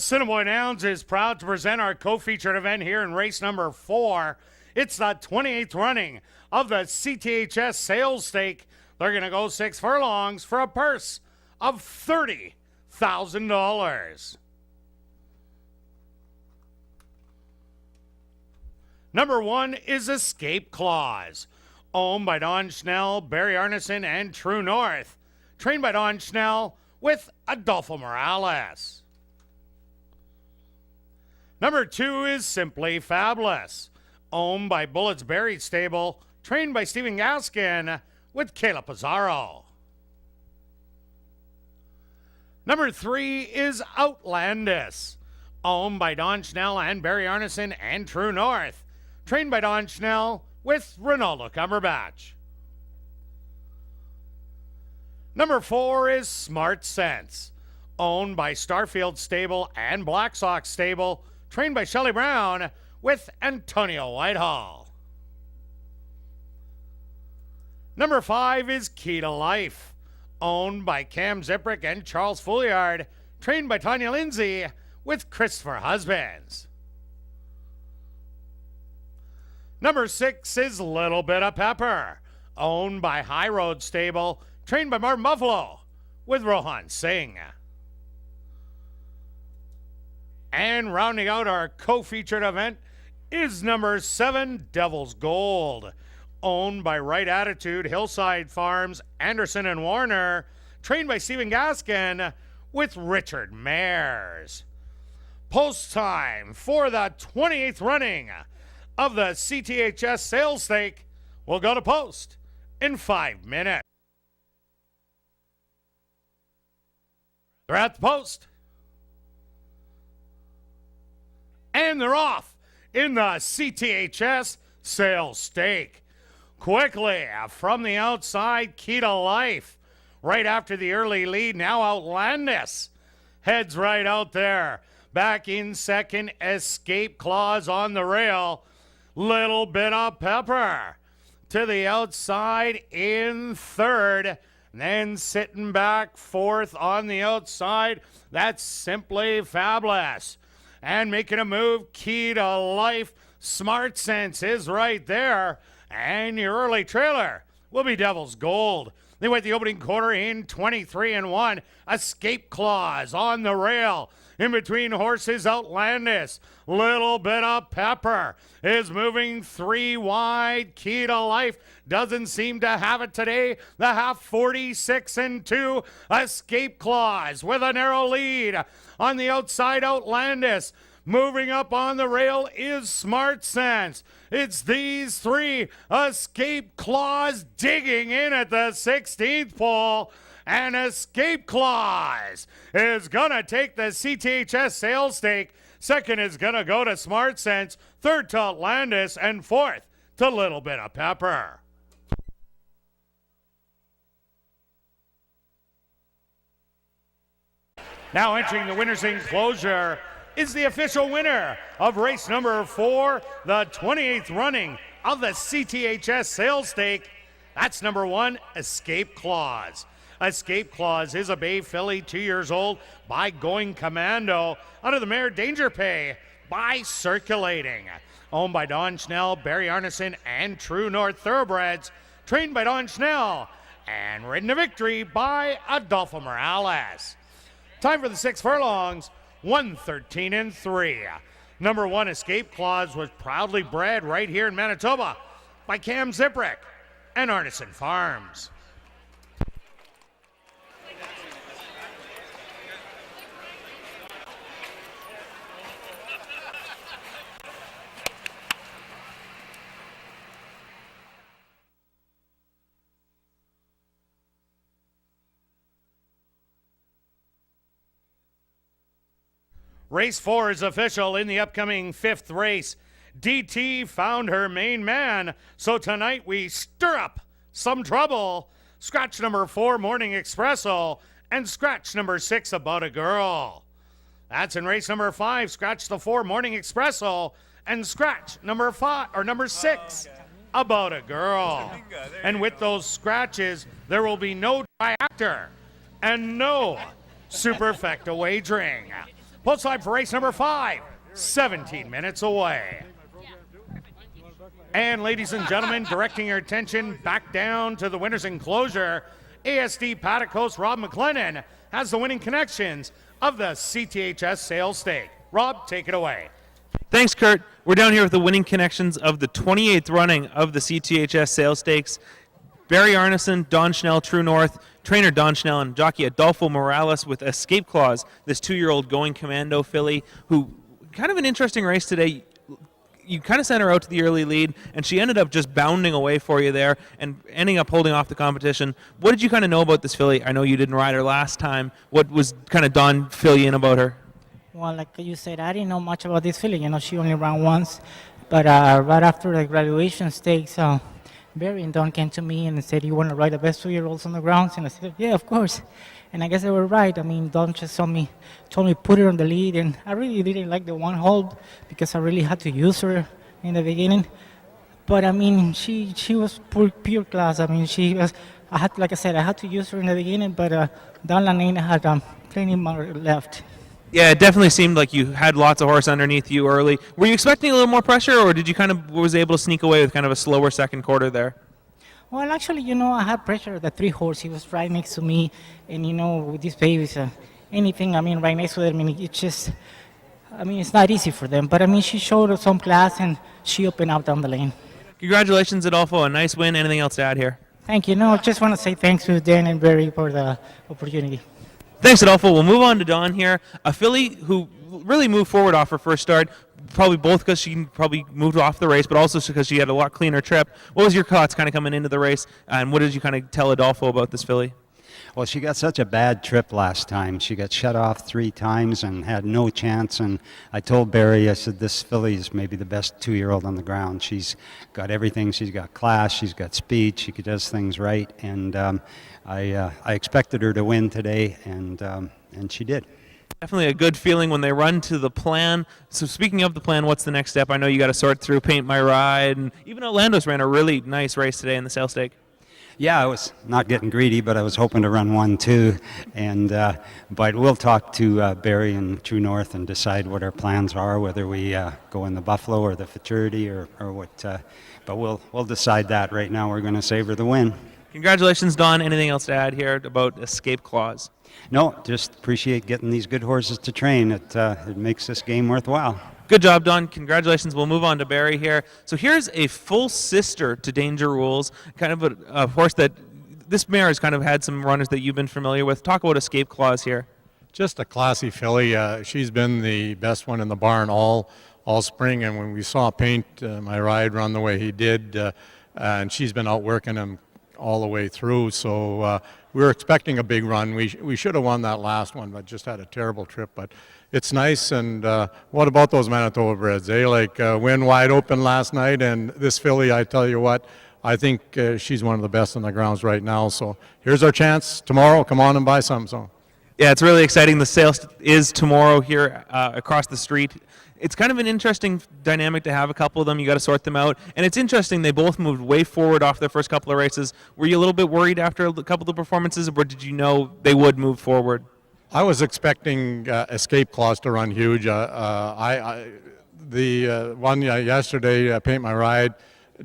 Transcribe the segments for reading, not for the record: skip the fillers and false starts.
Assiniboia Downs is proud to present our co-featured event here in race number 4. It's the 28th running of the CTHS Sales Stake. They're going to go 6 furlongs for a purse of $30,000. Number 1 is Escape Clause, owned by Don Schnell, Barry Arneson, and True North. Trained by Don Schnell with Adolfo Morales. Number 2 is Simply Fabulous, owned by Bullett's Berry Stable, trained by Stephen Gaskin with Caleb Pizarro. Number 3 is Outlandish, owned by Don Schnell and Barry Arneson and True North, trained by Don Schnell with Ronaldo Cumberbatch. Number 4 is Smart Sense, owned by Starfield Stable and Black Sox Stable, trained by Shelley Brown with Antonio Whitehall. Number 5 is Key to Life, owned by Cam Ziprick and Charles Fouliard, trained by Tanya Lindsay with Christopher Husbands. Number 6 is Little Bit of Pepper, owned by High Road Stable, trained by Martin Buffalo with Rohan Singh. And rounding out our co-featured event is number 7, Devil's Gold, owned by Right Attitude, Hillside Farms, Anderson and Warner, trained by Stephen Gaskin with Richard Mayers. Post time for the 28th running of the CTHS Sales Stake will go to post in 5 minutes. They're at the post. And they're off in the CTHS Sales Stake. Quickly from the outside, Key to Life. Right after the early lead, now Outlandish heads right out there. Back in second, Escape Clause on the rail. Little Bit of Pepper to the outside in third. Then sitting back fourth on the outside, that's Simply Fabulous. And making a move, Key to Life. Smart Sense is right there. And your early trailer will be Devil's Gold. They went the opening quarter in 23-1. Escape Clause on the rail. In between horses, Outlandish. Little Bit of Pepper is moving 3 wide. Key to Life doesn't seem to have it today. The half 46-2. Escape Clause with a narrow lead. On the outside, Outlandish. Moving up on the rail is Smart Sense. It's these 3. Escape Clause digging in at the 16th pole. And Escape Clause is going to take the CTHS Sales Stake. Second is going to go to Smart Sense. Third to Outlandish. And fourth to Little Bit of Pepper. Now entering the winner's enclosure is the official winner of race number 4, the 28th running of the CTHS Sales Stake. That's number 1, Escape Clause. Escape Clause is a Bay filly, 2 years old, by Going Commando, out of the mare Danger Pay by Circulating. Owned by Don Schnell, Barry Arneson, and True North Thoroughbreds, trained by Don Schnell, and ridden to victory by Adolfo Morales. Time for the 6 furlongs, 1:13-3. Number 1, Escape Clause, was proudly bred right here in Manitoba by Cam Ziprick and Arneson Farms. Race 4 is official in the upcoming 5th race. DT found her main man, so tonight we stir up some trouble. Scratch number 4, Morning Espresso, and scratch number 6, About a Girl. That's in race number 5. Scratch the 4, Morning Espresso, and scratch number 5 or number 6, About a Girl. And with those scratches, there will be no triactor and no superfecta wagering. Pull side for race number 5, 17 minutes away. And ladies and gentlemen, directing your attention back down to the winner's enclosure, ASD Paddock host Rob McLennan has the winning connections of the CTHS Sales Stake. Rob, take it away. Thanks, Kurt. We're down here with the winning connections of the 28th running of the CTHS Sales Stakes. Barry Arneson, Don Schnell, True North, trainer Don Schnell, and jockey Adolfo Morales with Escape Clause, this 2-year-old going commando filly, who kind of an interesting race today. You kind of sent her out to the early lead, and she ended up just bounding away for you there and ending up holding off the competition. What did you kind of know about this filly? I know you didn't ride her last time. What was kind of Don fill you in about her? Well, like you said, I didn't know much about this filly. She only ran once. But right after the graduation stakes, Barry and Don came to me and said, "You want to ride the best 2-year-olds on the grounds?" And I said, "Yeah, of course." And I guess they were right. Don just told me put her on the lead, and I really didn't like the one hold because I really had to use her in the beginning. But she was pure class. She was. Like I said, I had to use her in the beginning, but Don Lanane had plenty more left. Yeah, it definitely seemed like you had lots of horse underneath you early. Were you expecting a little more pressure, or did you was able to sneak away with kind of a slower second quarter there? Well, actually, I had pressure at the 3 horse. He was right next to me, and with these babies, anything, right next to them, it's just, it's not easy for them. But she showed some class, and she opened up down the lane. Congratulations, Adolfo. A nice win. Anything else to add here? Thank you. No, just want to say thanks to Dan and Barry for the opportunity. Thanks, Adolfo. We'll move on to Dawn here. A filly who really moved forward off her first start, probably both because she probably moved off the race, but also because she had a lot cleaner trip. What was your thoughts kind of coming into the race, and what did you kind of tell Adolfo about this filly? Well, she got such a bad trip last time. She got shut off 3 times and had no chance. And I told Barry, I said, this filly is maybe the best 2-year-old on the ground. She's got everything. She's got class. She's got speed. She does things right. And I expected her to win today, and she did. Definitely a good feeling when they run to the plan. So speaking of the plan, what's the next step? I know you got to sort through Paint My Ride, and even Orlando's ran a really nice race today in the Sale Stake. Yeah, I was not getting greedy, but I was hoping to run 1-2. But we'll talk to Barry and True North and decide what our plans are, whether we go in the Buffalo or the Futurity or what. But we'll decide that. Right now we're going to savor the win. Congratulations, Don. Anything else to add here about Escape Clause? No, just appreciate getting these good horses to train. It makes this game worthwhile. Good job, Don. Congratulations. We'll move on to Barry here. So here's a full sister to Danger Rules, kind of a horse that this mare has kind of had some runners that you've been familiar with. Talk about Escape Clause here. Just a classy filly. She's been the best one in the barn all spring, and when we saw Paint My Ride run the way he did, and she's been outworking him all the way through, so we were expecting a big run. We should have won that last one, but just had a terrible trip. But it's nice. And what about those Manitoba breds? They win wide open last night, and this filly, I tell you what, I think she's one of the best on the grounds right now. So here's our chance tomorrow. Come on and buy some. So. Yeah, it's really exciting. The sale is tomorrow here across the street. It's kind of an interesting dynamic to have a couple of them. You got to sort them out. And it's interesting, they both moved way forward off their first couple of races. Were you a little bit worried after a couple of the performances, or did you know they would move forward? I was expecting Escape Clause to run huge. The one yesterday, Paint My Ride,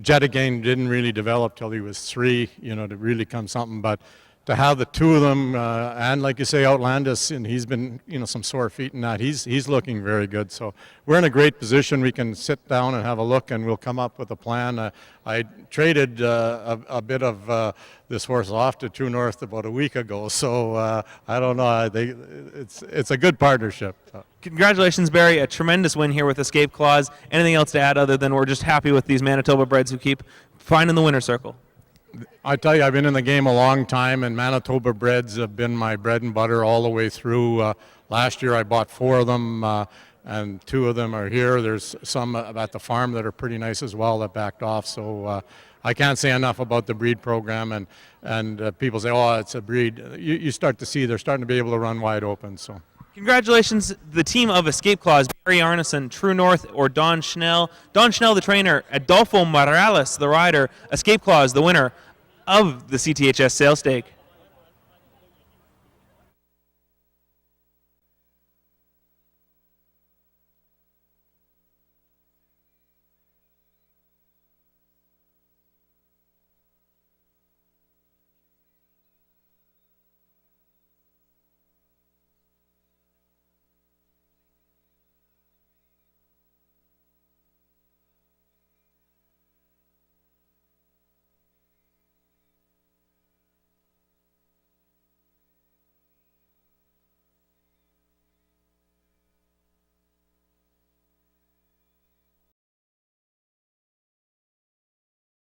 Jet Again didn't really develop till he was 3, to really come something. But to have the 2 of them, and like you say, Outlandis, and he's been, some sore feet and that, he's looking very good. So we're in a great position. We can sit down and have a look, and we'll come up with a plan. I traded a bit of this horse off to True North about a week ago, so I don't know. It's a good partnership. Congratulations, Barry. A tremendous win here with Escape Clause. Anything else to add other than we're just happy with these Manitoba breds who keep finding the winner's circle? I tell you, I've been in the game a long time, and Manitoba breds have been my bread and butter all the way through. Last year I bought 4 of them, and 2 of them are here. There's some at the farm that are pretty nice as well that backed off. So I can't say enough about the breed program, and people say, oh, it's a breed. You start to see they're starting to be able to run wide open. So. Congratulations, the team of Escape Clause, Barry Arneson, True North, or Don Schnell. Don Schnell, the trainer, Adolfo Morales, the rider, Escape Clause, the winner of the CTHS Sale Stake.